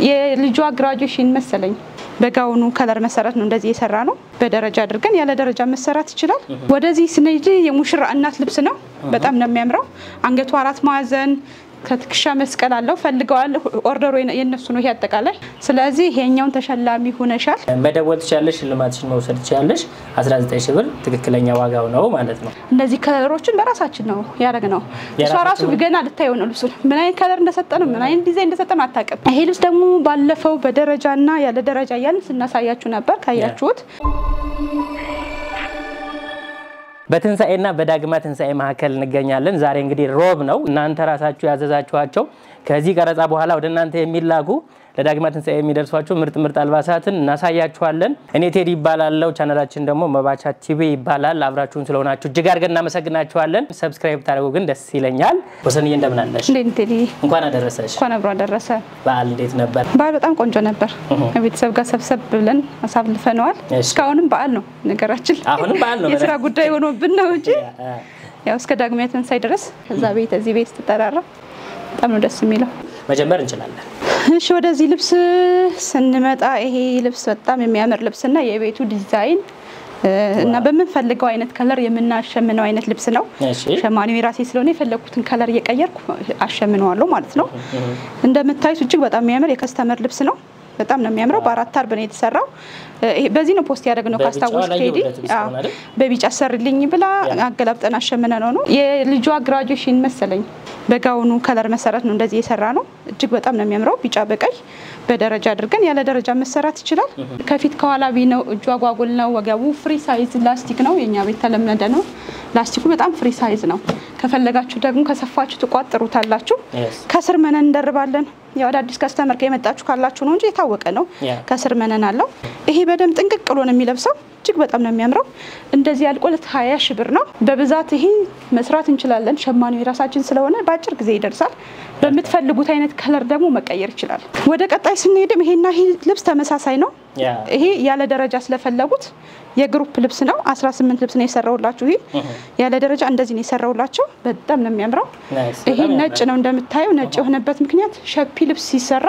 የልጇ ግራጁዌሽን መሰለኝ በጋውኑ ከለር መሰረት ነው እንደዚህ የሰራ ነው በደረጃ አድርገን ያለ ደረጃ መሰራት ይችላል ወደዚህ ስንሄድ የሙሽራ እናት ልብስ ነው በጣም ነው የሚያምረው አንገቷ አራት ማዕዘን ከትክሻ መስቀል አለው ፈልገዋል ኦርደሩ የነሱ ነው ያጠቃላይ ስለዚህ ይሄኛውን ተሸላሚ ሆነሻል መደወል ትችላለሽ ልማትሽን መውሰድ ትችላለሽ 19000 ብር ትክክለኛ ዋጋው ነው ማለት ነው እንደዚህ ከለሮችን በራሳችን ነው ያደረግነው እሷ ራሱ ገና ልታየው ነው ልብሱ ምን አይነት ከለር እንደሰጠነው ምን አይነት ዲዛይን እንደሰጠነው አታውቅም ይሄ ልብስ ደግሞ ባለፈው በደረጃና ያለ ደረጃ ያልን ስናሳያችሁ ነበር ካያችሁት በትንሳኤና በዳግማ ትንሳኤ ማከል እንገኛለን ዛሬ እንግዲህ ሮብ ነው እናንተ ራሳችሁ ያዘዛችኋቸው ከዚህ ቀረጻ በኋላ ወደ እናንተ የሚላጉ ለዳግማ ትንሳኤ የሚደርሷቸው ምርጥ አልባሳትን እናሳያችኋለን እኔ ቴዲ ይባላልው ቻናላችን ደግሞ መባቻ ቲቪ ይባላል አብራችሁን ስለሆናችሁ እጅግ አድርገን እናመሰግናችኋለን ሰብስክራይብ ታደርጉ ግን ደስ ይለኛል ወሰንዬ እንደምን አለሽ ቴዲ እንኳን አደረሰሽ እንኳን አብሮ አደረሰ በዓል እንዴት ነበር በዓል በጣም ቆንጆ ነበር ከቤተሰብ ጋር ሰብሰብ ብለን አሳልፈናል እስካሁንም በዓል ነው ነገራችን አሁንም በዓል ነው የሥራ ጉዳይ ሆኖብን ነው እንጂ ያው እስከ ዳግማ ትንሳኤ ድረስ ከዛ ቤት እዚህ ቤት ተጠራራ በጣም ነው ደስ የሚለው መጀመር እንችላለን እሺ ወደዚህ ልብስ ስንመጣ ይሄ ልብስ በጣም የሚያምር ልብስና የቤቱ ዲዛይን እና በመንፈልገው አይነት ከለር የምናሸምነው አይነት ልብስ ነው ሸማኔው ራሴ ስለሆነ የፈለኩትን ከለር እየቀየርኩ አሸምነዋለሁ ማለት ነው እንደምታዩት እጅግ በጣም የሚያምር የከስተመር ልብስ ነው በጣም ነው የሚያምረው በአራት አርብ ነው የተሰራው በዚህ ነው ፖስት ያደረግነው ካስታውስ ቴዲ በቢጫ ሰርልኝ ብላ አገላብጠን አሸምነነው ነው የልጇ ግራጁዌሽን መሰለኝ በጋውኑ ከለር መሰረት ነው እንደዚህ የሰራ ነው እጅግ በጣም ነው የሚያምረው ቢጫ በቀይ በደረጃ አድርገን ያለ ደረጃ መሰራት ይችላል ከፊት ከኋላ ቢነው እጇ ጓጉል ነው ወገቡ ፍሪ ሳይዝ ላስቲክ ነው የኛ ቤት ተለመደ ነው ላስቲኩ በጣም ፍሪ ሳይዝ ነው ከፈለጋችሁ ደግሞ ከሰፋችሁ ተቋጥሩታላችሁ ከስር መነን እንደርባለን ያው አዲስ ከስተመር ከመጣችሁ ካላችሁ ነው እንጂ የታወቀ ነው ከስር መነን አለው ይሄ በደም ጥንቅቅ ብሎ ነው የሚለብሰው እጅግ በጣም ነው የሚያምረው እንደዚህ ያልቆለት 20000 ብር ነው በብዛት ይሄ መስራት እንችላለን ሸማኔው የራሳችን ስለሆነ በአጭር ጊዜ ይደርሳል በመትፈልጉት አይነት ከለር ደግሞ መቀየር ይችላል ወደ ቀጣይ ስንሄድም ይሄና ይሄ ልብስ ተመሳሳይ ነው ይሄ ያለ ደረጃ ስለፈለጉት የግሩፕ ልብስ ነው 18 ልብስ ነው የሰራውላችሁ ይሄ ያለ ደረጃ እንደዚህ ነው የሰራውላችሁ በጣም ነው የሚያምረው ይሄ ነጭ ነው እንደምታዩ ነጭ የሆነበት ምክንያት ሸፒ ልብስ ሲሰራ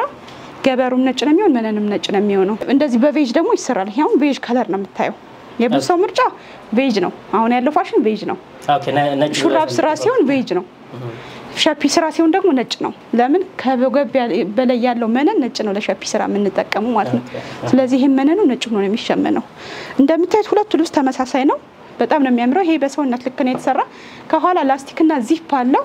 ገበሩም ነጭ ነው የሚሆን መነንም ነጭ ነው የሚሆነው እንደዚህ በቬጅ ደግሞ ይሰራል ይሄው ቬጅ ከለር ነው የምታየው የብዙው ምርጫ ቬጅ ነው አሁን ያለው ፋሽን ቬጅ ነው ኦኬ ነጭ ሹራብ ስራ ሲሆን ቬጅ ነው ሸፒ ስራ ሲሆን ደግሞ ነጭ ነው ለምን ከበገብ በላይ ያለው መነን ነጭ ነው ለሸፒ ስራ የምንጠቀመው ማለት ነው ስለዚህ ይሄ መነኑ ነጭ ሆኖ ነው የሚሸመነው እንደምታዩት ሁለቱ ልብስ ተመሳሳይ ነው በጣም ነው የሚያምረው ይሄ በሰውነት ልክ ነው የተሰራ ከኋላ ላስቲክና ዚፕ አለው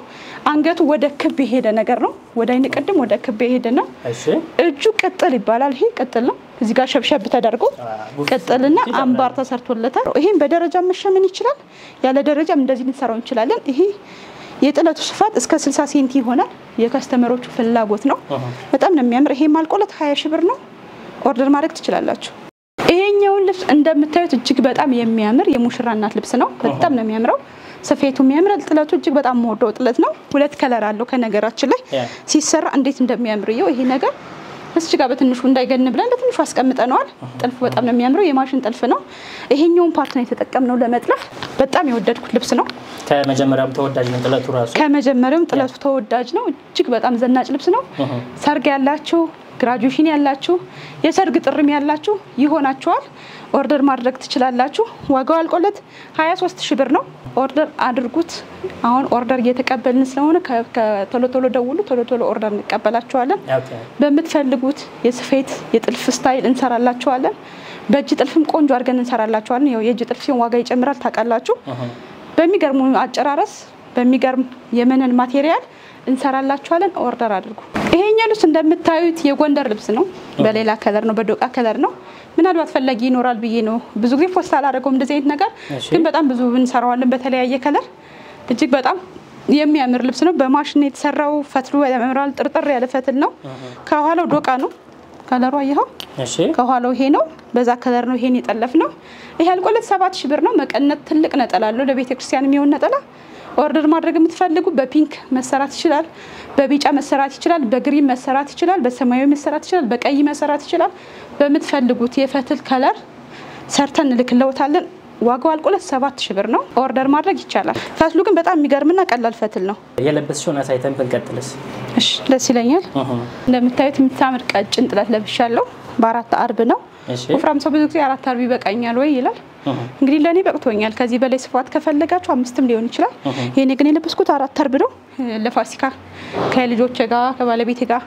አንገቱ ወደ ክብ ይሄደ ነገር ነው ወደ አይን ቀድም ወደ ክብ ይሄደ ነው እሺ እጁ ቅጥል ይባላል ይሄ ቅጥል ነው እዚህ ጋር ሸብሸብ ተደርጎ ቅጥልና አምባር ተሰርቶለታል ይሄን በደረጃ መሸመን ይችላል ያለ ደረጃም እንደዚህ ልንሰራው እንችላለን ይሄ የጥለቱ ስፋት እስከ 60 ሴንቲ ይሆናል የከስተመሮቹ ፍላጎት ነው በጣም ነው የሚያምር ይሄ ማልቆለት 20000 ብር ነው ኦርደር ማድረግ ትችላላችሁ ይሄኛው ልብስ እንደምታዩት እጅግ በጣም የሚያምር የሙሽራ እናት ልብስ ነው በጣም ነው የሚያምረው ሰፌቱ የሚያምር ጥለቱ እጅግ በጣም ሞደው ጥለት ነው ሁለት ከለር አለው ከነገራችን ላይ ሲሰራ እንዴት እንደሚያምር ይሄ ነገር እስኪ ጋር በትንሹ እንዳይገን ብለን በትንሹ አስቀምጠናል ጥልፍ በጣም ነው የሚያምረው የማሽን ጥልፍ ነው ይሄኛውን ፓርት ነው የተጠቀምነው ለመጥለፍ በጣም የወደድኩት ልብስ ነው ከመጀመሪያም ተወዳጅ ነው ጥለቱ ራሱ ከመጀመሪያም ጥለቱ ተወዳጅ ነው እጅግ በጣም ዘናጭ ልብስ ነው ሰርግ ያላችሁ ግራጁዌሽን ያላችሁ የሰርግ ጥሪም ያላችሁ ይሆናችኋል ኦርደር ማድረግ ትችላላችሁ ዋጋው አልቆለት 23000 ብር ነው ኦርደር አድርጉት አሁን ኦርደር እየተቀበልን ስለሆነ ከቶሎ ደውሉ ቶሎ ኦርደር እንቀበላችኋለን በመትፈልጉት የስፌት የጥልፍ ስታይል እንሰራላችኋለን በእጅ ጥልፍም ቆንጆ አድርገን እንሰራላችኋለን ያው የእጅ ጥልፍ ሲሆን ዋጋ ይጨምራል ታውቃላችሁ በሚገርም አጨራረስ በሚገርም የመነን ማቴሪያል እንሰራላችኋለን ኦርደር አድርጉ ይሄኛው ልብስ እንደምታዩት የጎንደር ልብስ ነው በሌላ ከለር ነው በዶቃ ከለር ነው ምናልባት ፈላጊ ይኖራል ብዬ ነው ብዙ ጊዜ ፖስት አላደረገውም እንደዚህ አይነት ነገር ግን በጣም ብዙ እንሰራዋለን በተለያየ ከለር እጅግ በጣም የሚያምር ልብስ ነው በማሽን የተሰራው ፈትሉ ያምራል ጥርጥር ያለ ፈትል ነው ከኋላው ዶቃ ነው ከለሩ አይኸው እሺ ከኋላው ይሄ ነው በዛ ከለር ነው ይሄን የጠለፍ ነው ይሄ አልቆለት 7000 ብር ነው መቀነት ትልቅ ነጠላ አለው ለቤተ ክርስቲያን የሚሆን ነጠላ ኦርደር ማድረግ የምትፈልጉ በፒንክ መሰራት ይችላል በቢጫ መሰራት ይችላል በግሪን መሰራት ይችላል በሰማያዊ መሰራት ይችላል በቀይ መሰራት ይችላል በመትፈልጉት የፈትል ከለር ሰርተን ልክለውታለን ዋጋው አልቆለት 7000 ብር ነው ኦርደር ማድረግ ይቻላል ፈትሉ ግን በጣም የሚገርምና ቀላል ፈትል ነው የለበስሽውን አሳይተን ብንቀጥልስ እሺ ደስ ይለኛል እንደምታዩት የምታምር ቀጭን ጥለት ለብሻለሁ በአራት አርብ ነው ወፍራም ሰው ብዙ ጊዜ አራት አርብ ይበቃኛል ወይ ይላል እንግዲህ ለኔ በቅቶኛል ከዚህ በላይ ስፋት ከፈለጋችሁ አምስትም ሊሆን ይችላል ይሄኔ ግን የለበስኩት አራት አርብ ነው ለፋሲካ ከልጆቼ ጋር ከባለቤቴ ጋር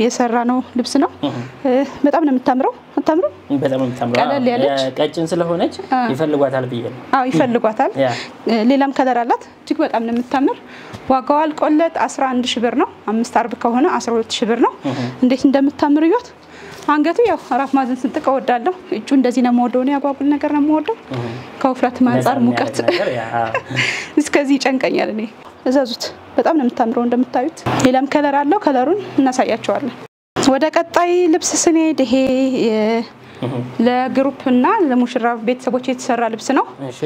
የሰራ ነው ልብስ ነው በጣም ነው የምታምረው አታምሩ በጣም ነው የምታምረው ቀጭን ስለሆነች ይፈልጓታል ብዬ ነው አዎ ይፈልጓታል ሌላም ከለር አላት እጅግ በጣም ነው የምታምር ዋጋው አልቆለት 11000 ብር ነው 5 አርብ ከሆነ 12000 ብር ነው እንዴት እንደምታምር ይወት አንገቱ ያው አራት ማዘን ስንጥቅ ወዳለው እጁ እንደዚህ ነው የምወደው ነው ያጓጉል ነገር ነው የምወደው ከውፍረት ማንጻር ሙቀት እስከዚህ ጨንቀኛል እኔ እዛዙት በጣም ነው የምታምረው እንደምታዩት ሌላም ከለር አለው ከለሩን እናሳያቸዋለን ወደ ቀጣይ ልብስ ስንሄድ ይሄ ለግሩፕ እና ለሙሽራ ቤተሰቦች የተሰራ ልብስ ነው እሺ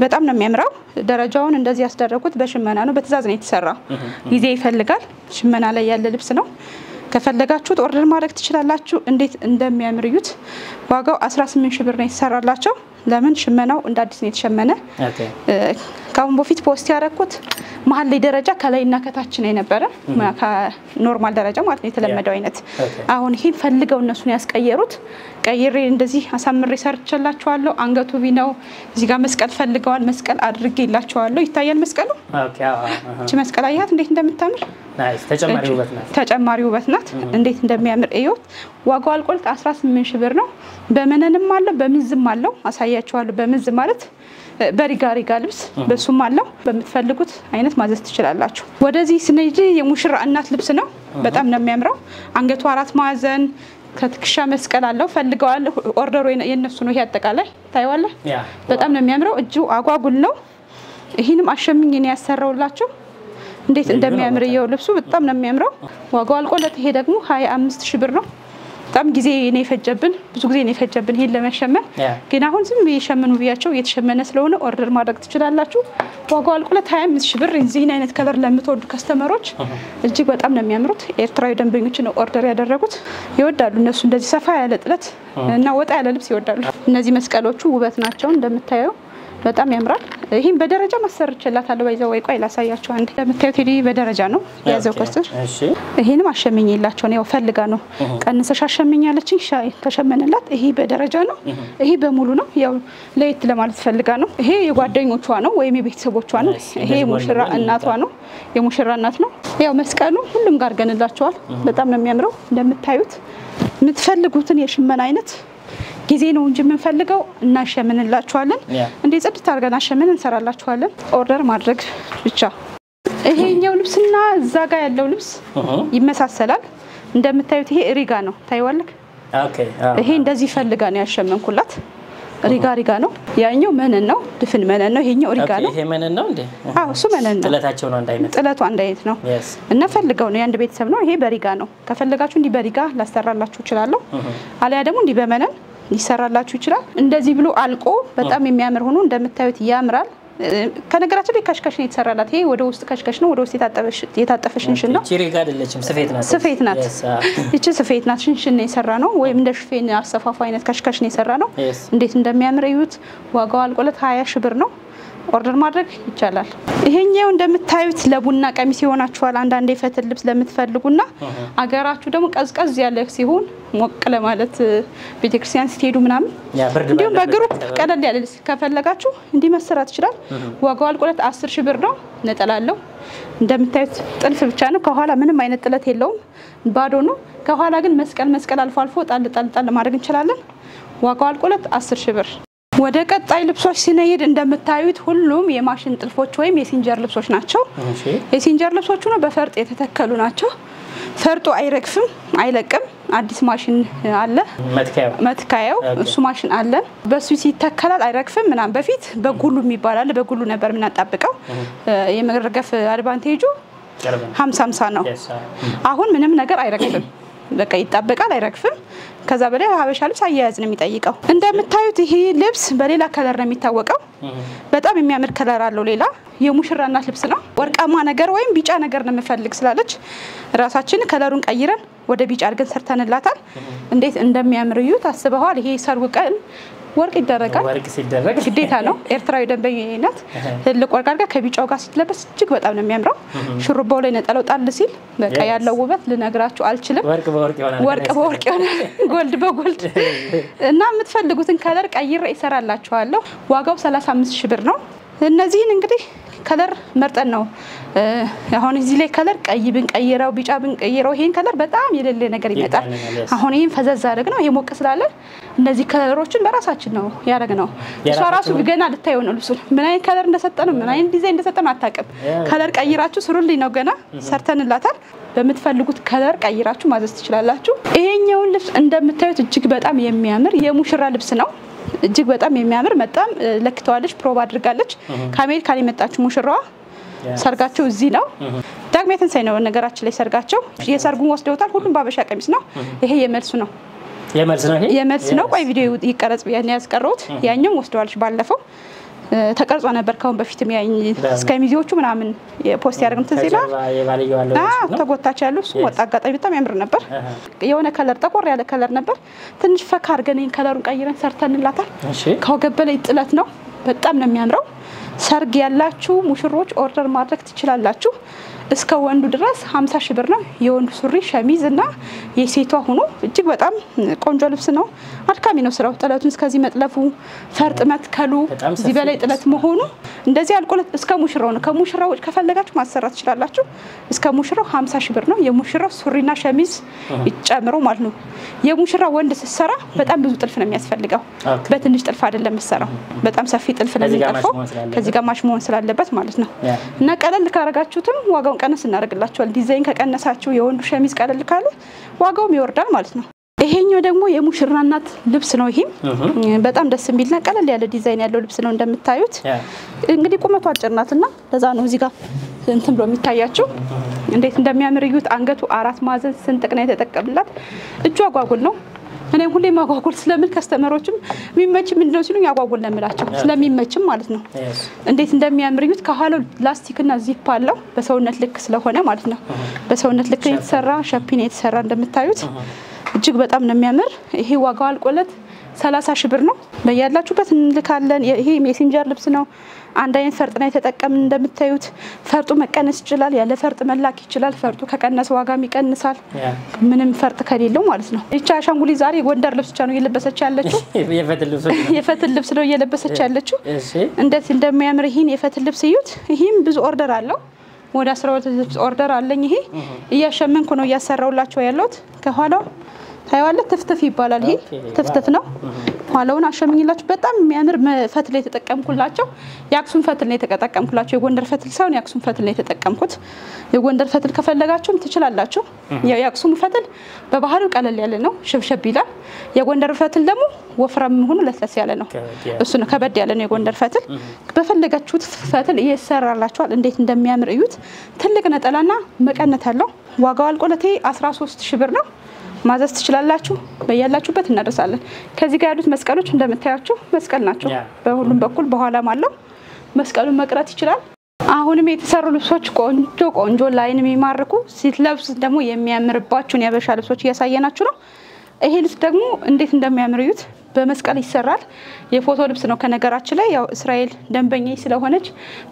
በጣም ነው የሚያምረው ደረጃውን እንደዚህ ያስደረኩት በሽመና ነው በትዛዝ ነው የተሰራው ጊዜ ይፈልጋል ሽመና ላይ ያለ ልብስ ነው ከፈለጋችሁት ኦርደር ማድረግ ትችላላችሁ እንዴት እንደሚያምርዩት ዋጋው 18000 ብር ነው የተሰራላቸው ለምን ሽመናው እንደ አዲስ ነው የተሸመነ ካሁን በፊት ፖስት ያረኩት መሃል ላይ ደረጃ ከላይና ከታች ነው የነበረ ኖርማል ደረጃ ማለት ነው የተለመደው አይነት አሁን ይሄን ፈልገው እነሱን ያስቀየሩት ቀይሬ እንደዚህ አሳምሬ ሰርቻላችኋለሁ አንገቱ ቢነው እዚህ ጋር መስቀል ፈልገዋል መስቀል አድርጌላችኋለሁ ይታያል መስቀሉ ኦኬ እቺ መስቀል አያት እንዴት እንደምታምር ናይስ ተጨማሪ ውበት ናት እንዴት እንደሚያምር እዩት ዋጋው አልቆልት 18000 ብር ነው በመነንም አለ በምዝም አለው አሳያችኋለሁ በምዝ ማለት በሪጋሪጋ ልብስ በሱም አለው በመትፈልጉት አይነት ማዘዝ ትችላላችሁ ወደዚህ ስንሄድ የሙሽራ እናት ልብስ ነው በጣም ነው የሚያምረው አንገቱ አራት ማዕዘን ከትክሻ መስቀል አለው ፈልገዋል ኦርደሩ የነሱ ነው ያጠቃላይ ታይዋለ በጣም ነው የሚያምረው እጁ አጓጉል ነው ይሄንም አሸምኝ ነው ያሰራውላችሁ እንዴት እንደሚያምር ይው ልብሱ በጣም ነው የሚያምረው ዋጋው አልቆለት ይሄ ደግሞ 25000 ብር ነው በጣም ጊዜ ነው የፈጀብን ብዙ ጊዜ ነው የፈጀብን ይሄን ለመሸመን ግን አሁን ዝም ይሸመኑ ቢያቸው የተሸመነ ስለሆነ ኦርደር ማድረግ ትችላላችሁ ዋጋው አልቆለት 25000 ብር እዚህን አይነት ከለር ለምትወዱ ከስተመሮች እጅግ በጣም ነው የሚያምሩት ኤርትራዊ ደንበኞች ነው ኦርደር ያደረጉት ይወዳሉ እነሱ እንደዚህ ሰፋ ያለ ጥለት እና ወጣ ያለ ልብስ ይወዳሉ እነዚህ መስቀሎቹ ውበት ናቸው እንደምታየው በጣም ያምራል ይሄን በደረጃ ማሰርችላታለሁ ባይዘው ወይ ቆይ ላሳያችሁ አንዴ ለምታዩት ሄዲ በደረጃ ነው ያዘው ከስር እሺ ይሄንም አሸመኝላችሁ ነው ፈልጋ ነው ቀንሰሽ አሸመኛለችኝ ተሸመነላት ይሄ በደረጃ ነው ይሄ በሙሉ ነው ያው ለየት ለማለት ፈልጋ ነው ይሄ የጓደኞቿ ነው ወይ የቤተሰቦቿ ነው ይሄ ሙሽራ እናቷ ነው የሙሽራ እናት ነው ያው መስቀሉ ሁሉም ጋር ገንላችኋል በጣም ነው የሚያምረው እንደምታዩት የምትፈልጉትን የሽመና አይነት ጊዜ ነው እንጂ የምንፈልገው እናሸምንላችኋለን እንዴ ጽድት አድርገን አሸምን እንሰራላችኋለን ኦርደር ማድረግ ብቻ ይሄኛው ልብስና እዛ ጋር ያለው ልብስ ይመሳሰላል እንደምታዩት ይሄ ሪጋ ነው ታይዋለክ ኦኬ ይሄ እንደዚህ ፈልጋ ነው ያሸመንኩላት ሪጋ ነው ያኛው መነን ነው ድፍን መነን ነው ይሄኛው ሪጋ ነው ይሄ መነን ነው እንዴ አዎ እሱ መነን ነው ጥለታቸው ነው አንድ አይነት ጥለቱ አንድ አይነት ነው እና ፈልገው ነው ያንድ ቤተሰብ ነው ይሄ በሪጋ ነው ከፈለጋችሁ እንዲ በሪጋ ላስተራላችሁ ይችላል አለያ ደግሞ እንዲ በመነን ይሰራላችሁ ይችላል እንደዚህ ብሎ አልቆ በጣም የሚያምር ሆኖ እንደምታዩት ያምራል ከነገራችን ላይ ከሽከሽ ነው የተሰራላት ይሄ ወደ ውስጥ ከሽከሽ ነው ወደ ውስጥ የታጠፈ ሽንሽን ነው ቺሪጋ አይደለችም ስፌት ናት እቺ ስፌት ናት ሽንሽን ነው የሰራ ነው ወይም እንደ ሽፌን አሰፋፋ አይነት ከሽከሽ ነው የሰራ ነው እንዴት እንደሚያምር እዩት ዋጋው አልቆለት 20000 ብር ነው ኦርደር ማድረግ ይቻላል ይሄኛው እንደምታዩት ለቡና ቀሚስ ይሆናችኋል አንዳንዴ ፈትል ልብስ ለምትፈልጉና አገራችሁ ደግሞ ቀዝቀዝ ያለ ሲሆን ሞቅ ለማለት ቤተክርስቲያን ስትሄዱ ምናምን እንዴም በግሩፕ ቀለል ያለ ከፈለጋችሁ እንዲመስራት ይችላል ዋጋው አልቆለት 10000 ብር ነው ነጠላለው እንደምታዩት ጥልፍ ብቻ ነው ከኋላ ምንም አይነት ጥለት የለውም ባዶ ነው ከኋላ ግን መስቀል አልፎ ጣል ማድረግ እንችላለን ዋጋው አልቆለት 10000 ብር ወደ ቀጣይ ልብሶች ሲነይድ እንደምታዩት ሁሉም የማሽን ጥልፎች ወይም የሲንጀር ልብሶች ናቸው የሲንጀር ልብሶቹ ነው በፈርጥ የተተከሉ ናቸው ፈርጡ አይረግፍም አይለቅም አዲስ ማሽን አለ መትካያው እሱ ማሽን አለ በሱ ሲተከላል አይረግፍም ምናም በፊት በጉሉ የሚባላል በጉሉ ነበር ምናጣብቀው የመረገፍ አድቫንቴጁ 50 ነው አሁን ምንም ነገር አይረግፍም በቃ ይጣበቃል አይረግፍም ከዛ በላይ ሀበሻ ልብስ አያያዝ ነው የሚጠይቀው እንደምታዩት ይሄ ልብስ በሌላ ከለር ነው የሚታወቀው በጣም የሚያምር ከለር አለው ሌላ የሙሽራ እናት ልብስ ነው ወርቃማ ነገር ወይም ቢጫ ነገር ነው የምፈልግ ስላለች ራሳችን ከለሩን ቀይረን ወደ ቢጫ አድርገን ሰርተንላታል እንዴት እንደሚያምር እዩ ታስበዋል ይሄ ሰርጉ ቀን ወርቅ ይደረጋል ወርቅ ሲደረግ ግዴታ ነው ኤርትራዊ ደንበኛዬ ናት ትልቅ ወርቅ አድርጋ ከቢጫው ጋር ስትለበስ እጅግ በጣም ነው የሚያምረው ሹሩባው ላይ ነጠላው ጣል ሲል በቃ ያለው ውበት ልነግራችሁ አልችልም ወርቅ በወርቅ ይሆናል ጎልድ በጎልድ እና የምትፈልጉትን ከለር ቀይሬ እሰራላችኋለሁ ዋጋው 35 ሺህ ብር ነው እነዚህን እንግዲህ ከለር መርጠን ነው አሁን እዚህ ላይ ከለር ቀይ ብንቀይረው ቢጫ ብንቀይረው ይሄን ከለር በጣም የሌለ ነገር ይመጣል አሁን ይሄን ፈዘዝ አድርገን ነው የሞቀ ስላለ እነዚህ ከለሮችን በራሳችን ነው ያደረግነው እሷ ራሱ ገና ልታየው ነው ልብሱ ምን አይነት ከለር እንደሰጠነው ምን አይነት ዲዛይን እንደሰጠነው አታውቅም ከለር ቀይራችሁ ስሩልኝ ነው ገና ሰርተንላታል በመትፈልጉት ከለር ቀይራችሁ ማዘዝ ትችላላችሁ ይሄኛው ልብስ እንደምታዩት እጅግ በጣም የሚያምር የሙሽራ ልብስ ነው እጅግ በጣም የሚያምር በጣም ለክተዋለች ፕሮባ አድርጋለች ከአሜሪካ የመጣችው ሙሽራዋ ሰርጋቸው እዚህ ነው ዳግማዊ ትንሳኤ ነው ነገራችን ላይ ሰርጋቸው የሰርጉን ወስደውታል ሁሉም ባበሻ ቀሚስ ነው ይሄ የመልስ ነው ቆይ ቪዲዮ ይቀረጽ ቢያን ያስቀሩት ያኛው ወስደዋልሽ ባለፈው ተቀርጾ ነበር ካሁን በፊትም ያኝ ስካይሚዚዎቹ ምናምን የፖስት ያደርግን ተዚላ ተጎታች ያለው እሱ ወጣ አጋጣሚ በጣም ያምር ነበር የሆነ ከለር ጠቆር ያለ ከለር ነበር ትንሽ ፈካ አድርገን ከለሩን ቀይረን ሰርተንላታል ከወገበለ ጥለት ነው በጣም ነው የሚያምረው ሰርግ ያላችሁ ሙሽሮች ኦርደር ማድረግ ትችላላችሁ እስከ ወንዱ ድረስ 50 ሺህ ብር ነው የወንዱ ሱሪ ሸሚዝ እና የሴቷ ሆኖ እጅግ በጣም ቆንጆ ልብስ ነው አድካሚ ነው ስራው ጥለቱን እስከዚህ መጥለፉ ፈርጥ መትከሉ እዚህ በላይ ጥለት መሆኑ እንደዚህ አልቆለት እስከ ሙሽራው ነው ከሙሽራው ከፈለጋችሁ ማሰራት ትችላላችሁ እስከ ሙሽራው 50 ሺህ ብር ነው የሙሽራው ሱሪና ሸሚዝ ይጨምሩ ማለት ነው የሙሽራው ወንድ ሲሰራ በጣም ብዙ ጥልፍ ነው የሚያስፈልገው በትንሽ ጥልፍ አይደለም መሰራው በጣም ሰፊ ጥልፍ ነው የሚጠፋው ከዚህ ጋር ማሽ መሆን ስላለበት ማለት ነው እና ቀለል ካረጋችሁትም ዋጋው ቀነስ እናደርግላችኋል ዲዛይን ከቀነሳችሁ የወንዱ ሸሚዝ ቀለል ካለ ዋጋውም ይወርዳል ማለት ነው ይሄኛው ደግሞ የሙሽራናት ልብስ ነው ይሄም በጣም ደስ የሚልና ቀለል ያለ ዲዛይን ያለው ልብስ ነው እንደምታዩት እንግዲህ ቁመቱ አጭር ናትና ለዛ ነው እዚህ ጋር እንትን ብሎ የሚታያችሁ እንዴት እንደሚያምር እዩት አንገቱ አራት ማዕዘን ስንጥቅ ነው የተጠቀምላት እጁ አጓጉል ነው እኔም ሁሌ ማጓጉል ስለምን ከስተመሮችም የሚመች ምንድነው ሲሉኝ ያጓጉል ለምላቸው ስለሚመችም ማለት ነው እንዴት እንደሚያምር እዩት ከኋላው ላስቲክና ዚፕ አለው በሰውነት ልክ ስለሆነ ማለት ነው በሰውነት ልክ የተሰራ ሸፒን የተሰራ እንደምታዩት እጅግ በጣም ነው የሚያምር ይሄ ዋጋው አልቆለት 30 ሺህ ብር ነው በያላችሁበት እንልካለን ይሄ ሜሴንጀር ልብስ ነው አንድ አይነት ፈርጥ ነው የተጠቀምን እንደምታዩት ፈርጡ መቀነስ ይችላል ያለ ፈርጥ መላክ ይችላል ፈርጡ ከቀነሰ ዋጋም ይቀንሳል ምንም ፈርጥ ከሌለው ማለት ነው እቻ አሻንጉሊ ዛሬ ጎንደር ልብስ ነው እየለበሰች ያለችው የፈትል ልብስ ነው እየለበሰች ያለችው እንዴት እንደሚያምር ይሄን የፈትል ልብስ እዩት ይሄም ብዙ ኦርደር አለው ወደ 12 ልብስ ኦርደር አለኝ ይሄ እያሸመንኩ ነው እያሰራውላችሁ ያለሁት ከኋላው ታይዋለ ተፍተፍ ይባላል ይሄ ተፍተፍ ነው ኋላውን አሸምኝላችሁ በጣም የሚያምር ፈትል የተጠቀምኩላችሁ ያክሱም ፈትል ነው የተጠቀምኩላችሁ የጎንደር ፈትል ሳይሆን ያክሱም ፈትል ነው የተጠቀምኩት የጎንደር ፈትል ከፈለጋችሁም ትችላላችሁ ያክሱም ፈትል በባህሪው ቀለል ያለ ነው ሽብሸብ ይላል የጎንደር ፈትል ደግሞ ወፍራም ሆኖ ለስለስ ያለ ነው እሱ ነው ከበድ ያለ ነው የጎንደር ፈትል በፈለጋችሁት ፈትል ይሰራላችኋል እንዴት እንደሚያምር እዩት ትልቅ ነጠላና መቀነት አለው ዋጋው አልቆለቴ 13 ሺህ ብር ነው ማዘዝ ትችላላችሁ በያላችሁበት እናደርሳለን ከዚህ ጋር ያሉት መስቀሎች እንደምታያችሁ መስቀል ናቸው በሁሉም በኩል በኋላም አለው መስቀሉን መቅረት ይችላል አሁንም የተሰሩ ልብሶች ቆንጆ ላይን የሚማርኩ ሲትለብስ ደግሞ የሚያምርባችሁን ያበሻ ልብሶች እያሳየናችሁ ነው ይሄ ልብስ ደግሞ እንዴት እንደሚያምር እዩት በመስቀል ይሰራል የፎቶ ልብስ ነው ከነገራችን ላይ ያው እስራኤል ደንበኛዬ ስለሆነች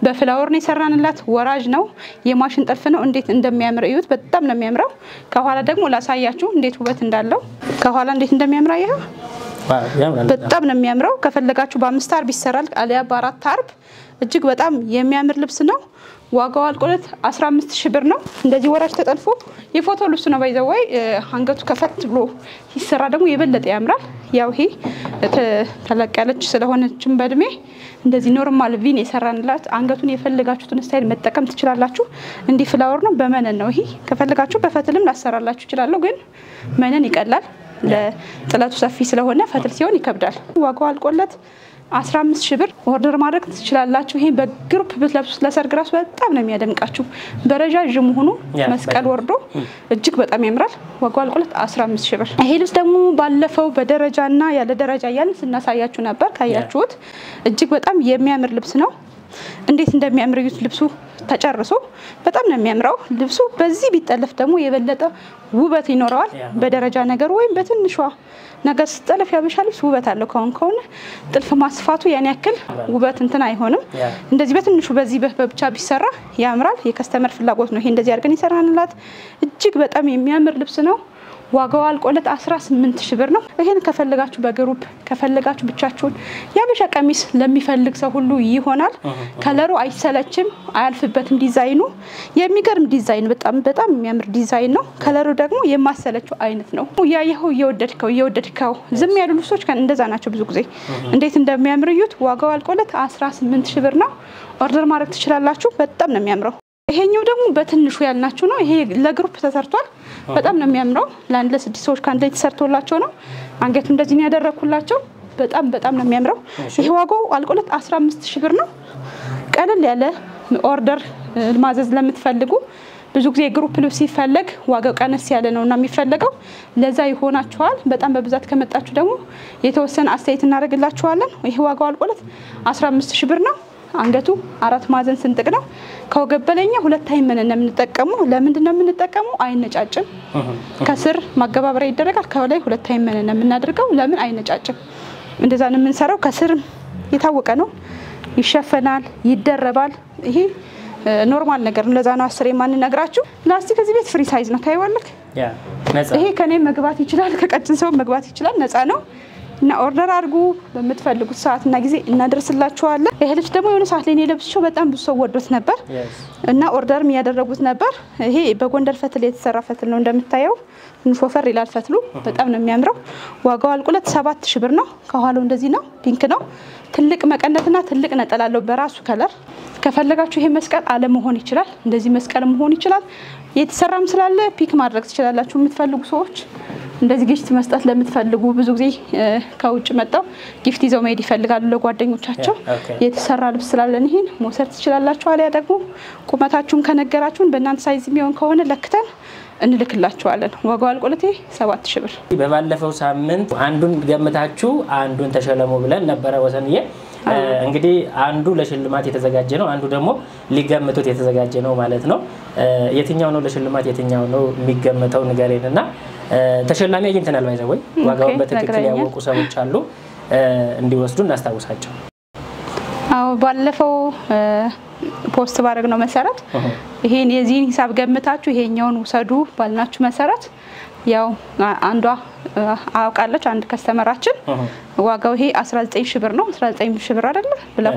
በፍላወር ነው ይሰራንላት ወራጅ ነው የማሽን ጥልፍ ነው እንዴት እንደሚያምር እዩት በጣም ነው የሚያምረው ከኋላ ደግሞ ላሳያችሁ እንዴት ውበት እንዳለው ከኋላ እንዴት እንደሚያምር አይሄው በጣም ነው የሚያምረው ከፈለጋችሁ በ5 አርብ ይሰራል አሊያ በ4 አርብ እጅግ በጣም የሚያምር ልብስ ነው ዋጋው አልቆለት 15 ሺህ ብር ነው እንደዚህ ወራጅ ተጠልፎ የፎቶ ልብስ ነው ባይዘዋይ አንገቱ ከፈት ብሎ ይሰራ ደግሞ የበለጠ ያምራል ያው ይሄ ተለቀለች ስለሆነችም በእድሜ እንደዚህ ኖርማል ቪን የሰራንላት አንገቱን የፈለጋችሁትን ስታይል መጠቀም ትችላላችሁ እንዲ ፍላወር ነው በመነን ነው ይሄ ከፈለጋችሁ በፈትልም ላሰራላችሁ ይችላል ግን መነን ይቀላል ለጥለቱ ሰፊ ስለሆነ ፈትል ሲሆን ይከብዳል ዋጋው አልቆለት 15 ሺህ ብር ኦርደር ማድረግ ትችላላችሁ ይሄ በግሩፕ ብትለብሱት ለሰርግ ራስ በጣም ነው የሚያደምቃችሁ በረጃጅም ሆኖ መስቀል ወርዶ እጅግ በጣም ያምራል ዋጋው አልቆለት 15 ሺህ ብር ይሄ ልብስ ደግሞ ባለፈው በደረጃና ያለ ደረጃ ያልን ስናሳያችሁ ነበር ካያችሁት እጅግ በጣም የሚያምር ልብስ ነው እንዴት እንደሚያምር ልብሱ ተጨርሶ በጣም ነው የሚያምረው ልብሱ በዚህ ቢጠለፍ ደግሞ የበለጠ ውበት ይኖረዋል በደረጃ ነገር ወይም በትንሿ ነገር ስጠለፍ ያበሻ ልብስ ውበት አለው ከሆነ ጥልፍ ማስፋቱ ያን ያክል ውበት እንትን አይሆንም እንደዚህ በትንሹ በዚህ በብቻ ቢሰራ ያምራል የከስተመር ፍላጎት ነው ይሄ እንደዚህ አድርገን ይሰራንላት እጅግ በጣም የሚያምር ልብስ ነው ዋጋው አልቆለት 18000 ብር ነው ይሄን ከፈለጋችሁ በግሩፕ ከፈለጋችሁ ብቻችሁን ያበሻ ቀሚስ ለሚፈልግ ሰው ሁሉ ይሆናል ከለሩ አይሰለችም አያልፍበትም ዲዛይኑ የሚገርም ዲዛይን በጣም የሚያምር ዲዛይን ነው ከለሩ ደግሞ የማሰለችው አይነት ነው ያየኸው እየወደድከው ዝም ያሉ ልብሶች እንደዛ ናቸው ብዙ ጊዜ እንዴት እንደሚያምርዩት ዋጋው አልቆለት 18000 ብር ነው ኦርደር ማድረግ ትችላላችሁ በጣም ነው የሚያምረው ይሄኛው ደግሞ በትንሹ ያልናችሁ ነው ይሄ ለግሩፕ ተሰርቷል በጣም ነው የሚያምረው ለአንድ ለስድስት ሰዎች ካንተ ተሰርቶላቸው ነው አንገቱ እንደዚህ ነው ያደረኩላቸው በጣም ነው የሚያምረው ይሄ ዋጋው አልቆለት 15000 ብር ነው ቀለል ያለ ኦርደር ማዘዝ ለምትፈልጉ ብዙ ጊዜ ግሩፕ ልብስ ሲፈልግ ዋጋው ቀነስ ያለ ነውና የሚፈልገው ለዛ ይሆናችኋል በጣም በብዛት ከመጣችሁ ደግሞ የተወሰነ አስተያየት እናደርግላችኋለን ይሄ ዋጋው አልቆለት 15000 ብር ነው አንገቱ 4 ማዕዘን ስንጥቅ ነው ከወገብ በላይኛ ሁለት አይመን ነው የምንጠቀመው ለምንድን ነው የምንጠቀመው አይነጫጭም ከስር ማገባበሪያ ይደረጋል ከላይ ሁለት አይመን ነው የምናደርገው ለምን አይነጫጭም እንደዛ ነው የምንሰራው ከስር የታወቀ ነው ይሸፈናል ይደረባል ይሄ ኖርማል ነገር ነው ለዛ ነው 10 የማን ነግራችሁ ላስቲክ እዚህ ቤት ፍሪ ሳይዝ ነው ታይዋለክ ይሄ ከኔ መግባት ይችላል ከቀጭን ሰው መግባት ይችላል ነፃ ነው እና ኦርደር አድርጉ በመትፈልጉት ሰዓትና ጊዜ እናደርስላችኋለን ይሄ ልብስ ደግሞ የሆነ ሰዓት ላይ ነው ለብስሽው በጣም ብዙ ሰው ወዶት ነበር እና ኦርደርም ያደረጉት ነበር ይሄ በጎንደር ፈትል የተሰራ ፈትል ነው እንደምታየው እንፎፈር ይላል ፈትሉ በጣም ነው የሚያምረው ዋጋው አልቆለት 7000 ብር ነው ከኋላው እንደዚህ ነው ፒንክ ነው ትልቅ መቀነትና ትልቅ ነጠላለው በራሱ ከለር ከፈለጋችሁ ይሄ መስቀል አለ መሆን ይችላል እንደዚህ መስቀል መሆን ይችላል የተሰራም ስላለ ፒክ ማድረግ ትችላላችሁ የምትፈልጉ ሰዎች እንደዚህ ጊፍት መስጠት ለምትፈልጉ ብዙ ጊዜ ከውጭ መጣው ጊፍት ይዘው መሄድ ይፈልጋሉ ለጓደኞቻቸው የተሰራ ልብስ ስላለን ይሄን ሞሰር ትችላላችሁ አለ ደግሞ ቁመታችሁን ከነገራችሁን በእናንተ ሳይዝ የሚሆን ከሆነ ለክተን እንልክላችኋለን ዋጋው አልቆለቴ 7000 ብር በባለፈው ሳምንት አንዱን ገምታችሁ አንዱን ተሸለሙ ብለን ነበር ወሰንዬ እንግዲህ አንዱ ለሽልማት የተዘጋጀ ነው አንዱ ደግሞ ሊገምቱት የተዘጋጀ ነው ማለት ነው የትኛው ነው ለሽልማት የትኛው ነው የሚገመተው ንገሬንና ተሸላሚ አግኝተናል ባይዘው ዋጋውን በትክክል ያወቁ ሰዎች አሉ እንዲወስዱ እናስታውሳቸው አው ባለፈው ፖስት ባረግ ነው መሰረት ይሄን የዚህን ሂሳብ ገምታችሁ ይሄኛውን ወሰዱ ባልናችሁ መሰረት ያው አንዷ አውቃለች አንድ ከስተመራችን ዋጋው ይሄ 19000 ብር ነው 19000 ብር አይደለ ብላ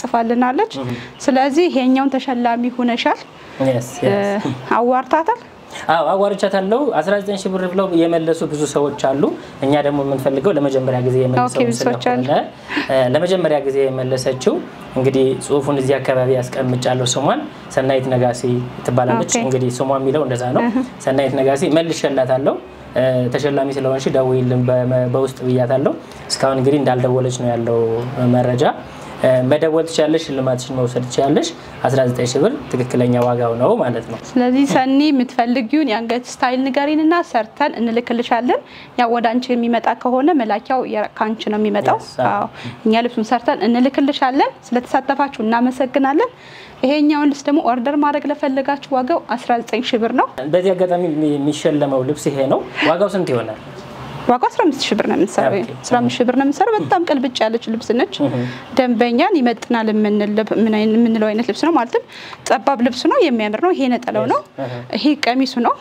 ጽፋልናለች ስለዚህ ይሄኛውን ተሸላሚ ሆነሻል አዋርታታል አዋርቻታለሁ 19000 ብር ብለው የመለሱ ብዙ ሰዎች አሉ እኛ ደግሞ የምንፈልገው ለመጀመሪያ ጊዜ የመለሰው ስለሆነ ለመጀመሪያ ጊዜ የመለሰችው እንግዲህ ጽሁፉን እዚህ አካባቢ ያስቀምጫለሁ ስሟን ሰናይት ነጋሲ ትባላለች እንግዲህ ስሟ የሚለው እንደዛ ነው ሰናይት ነጋሲ መልሽላታለሁ ተሸላሚ ስለሆነሽ ደውይልን በውስጥ ብያታለሁ እስካሁን እንግዲህ እንዳልደወለች ነው ያለው መረጃ መደወል ትችያለሽ ሽልማትሽን መውሰድ ትችያለሽ 19000 ብር ትክክለኛ ዋጋው ነው ማለት ነው ስለዚህ ሰኒ የምትፈልጊውን ያንገት ስታይል ንገሪንና ሰርተን እንልክልሻለን ያው ወዳንቺ የሚመጣ ከሆነ መላኪያው የካንቺ ነው የሚመጣው አዎ እኛ ልብሱን ሰርተን እንልክልሻለን ስለተሳተፋችሁ እናመሰግናለን ይሄኛውን ልብስ ደግሞ ኦርደር ማድረግ ለፈለጋችሁ ዋጋው 19000 ብር ነው በዚህ አጋጣሚ የሚሸለመው ልብስ ይሄ ነው ዋጋው ስንት ይሆናል ዋጋው 15000 ብር ነው የምንሰራው 15000 ብር ነው የምንሰራው በጣም ቅልብጭ ያለች ልብስ ነች ደንበኛን ይመጥናል ምንለው አይነት ልብስ ነው ማለትም ጠባብ ልብስ ነው የሚያምር ነው ይሄ ነጠላው ነው ይሄ ቀሚሱ ነው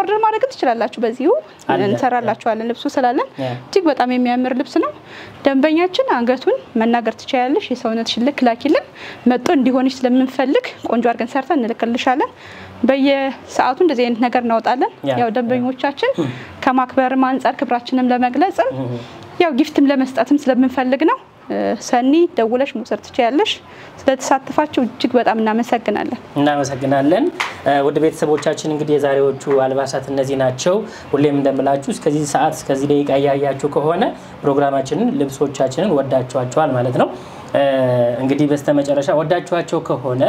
ኦርደር ማድረግ ትችላላችሁ በዚሁ እንሰራላችኋለን ልብሱ ስላለን እጅግ በጣም የሚያምር ልብስ ነው ደንበኛችን አንገቱን መናገር ትችያለሽ የሰውነትሽን ልክ ላኪልን መጥቶ እንዲሆንሽ ስለምንፈልግ ቆንጆ አድርገን ሰርተን እንልክልሻለን በየሰዓቱ እንደዚህ አይነት ነገር እናወጣለን ያው ደንበኞቻችን ከማክበር አንፃር ክብራችንን ለመግለጽ ያው ጊፍትም ለመስጠትም ስለምንፈልግ ነው ሰኒ ደውለሽ መውሰድ ትችያለሽ ስለተሳተፋችሁ እጅግ በጣም እናመሰግናለን ወደ ቤተሰቦቻችን እንግዲህ የዛሬዎቹ አልባሳት እነዚህ ናቸው ሁሌም እንደምላችሁ እስከዚህ ሰዓት እስከዚህ ደቂቃ ያያያችሁ ከሆነ ፕሮግራማችንን ልብሶቻችንን ወዳችኋቸዋል ማለት ነው እንግዲህ በስተመጨረሻ ወዳችኋቸው ከሆነ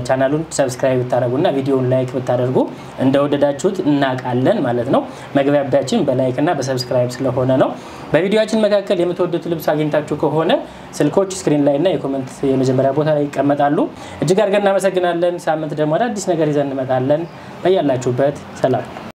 ቻናሉን ሰብስክራይብ ብታደርጉና ቪዲዮውን ላይክ ብታደርጉ እንደወደዳችሁት እናቃለን ማለት ነው መግቢያችን በላይክ እና በሰብስክራይብ ስለሆነ ነው በቪዲዮአችን መካከል የምትወዱት ልብስ አግኝታችሁ ከሆነ ስልኮች ስክሪን ላይ እና የኮሜንት የመጀመሪያ ቦታ ላይ ይቀመጣሉ እጅግ አድርገን እናመሰግናለን ሳምንት ደግሞ አዲስ ነገር ይዘን እንመጣለን በያላችሁበት ሰላም